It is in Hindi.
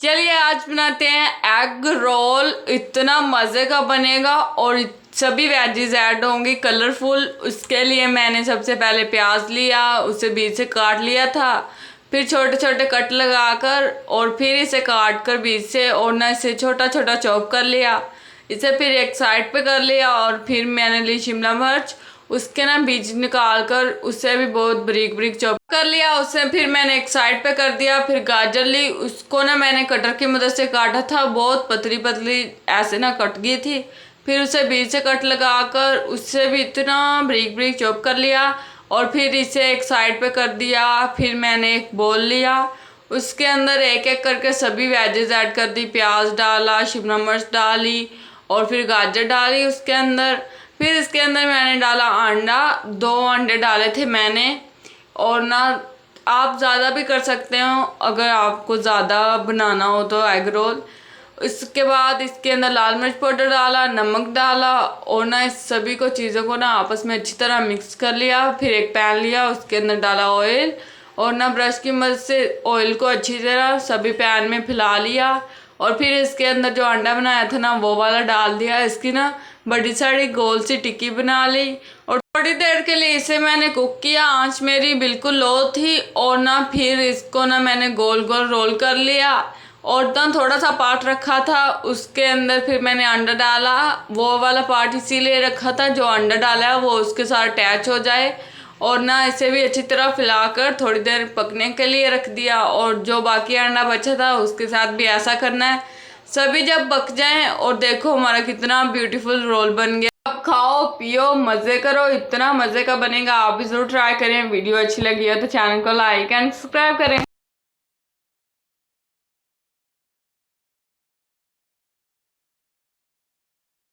चलिए आज बनाते हैं एग रोल। इतना मज़े का बनेगा और सभी वेजीज ऐड होंगी कलरफुल। उसके लिए मैंने सबसे पहले प्याज लिया, उसे बीच से काट लिया था, फिर छोटे छोटे कट लगाकर और फिर इसे काट कर बीच से और ना इसे छोटा छोटा चॉप कर लिया। इसे फिर एक साइड पे कर लिया और फिर मैंने ली शिमला मिर्च, उसके ना बीज निकाल कर उसे भी बहुत बारीक बारीक चॉप कर लिया। उसे फिर मैंने एक साइड पे कर दिया। फिर गाजर ली, उसको ना मैंने कटर की मदद से काटा था, बहुत पतली पतली ऐसे ना कट गई थी। फिर उसे बीच से कट लगाकर उससे भी इतना बारीक बारीक चॉप कर लिया और फिर इसे एक साइड पे कर दिया। फिर मैंने एक बोल लिया, उसके अंदर एक एक करके सभी वेजेस ऐड कर दी। प्याज डाला, शिमला मिर्च डाली और फिर गाजर डाली उसके अंदर। फिर इसके अंदर मैंने डाला अंडा, 2 अंडे डाले थे मैंने। और ना आप ज़्यादा भी कर सकते हो अगर आपको ज़्यादा बनाना हो तो एग रोल। इसके बाद इसके अंदर लाल मिर्च पाउडर डाला, नमक डाला और ना इस सभी को चीज़ों को ना आपस में अच्छी तरह मिक्स कर लिया। फिर एक पैन लिया, उसके अंदर डाला ऑयल और ना ब्रश की मदद से ऑयल को अच्छी तरह सभी पैन में फैला लिया। और फिर इसके अंदर जो अंडा बनाया था ना वो वाला डाल दिया। इसकी ना बड़ी सारी गोल सी टिक्की बना ली और थोड़ी देर के लिए इसे मैंने कुक किया। आंच मेरी बिल्कुल लो थी और ना फिर इसको ना मैंने गोल गोल रोल कर लिया और ना थोड़ा सा पार्ट रखा था उसके अंदर फिर मैंने अंडा डाला। वो वाला पार्ट इसीलिए रखा था जो अंडा डाला है वो उसके साथ अटैच हो जाए। और ना इसे भी अच्छी तरह फैलाकर थोड़ी देर पकने के लिए रख दिया। और जो बाकी अंडा बचा था उसके साथ भी ऐसा करना है। सभी जब पक जाएं और देखो हमारा कितना ब्यूटीफुल रोल बन गया। अब खाओ पियो मज़े करो, इतना मज़े का बनेगा। आप भी ज़रूर ट्राई करें। वीडियो अच्छी लगी हो तो चैनल को लाइक एंड सब्सक्राइब करें।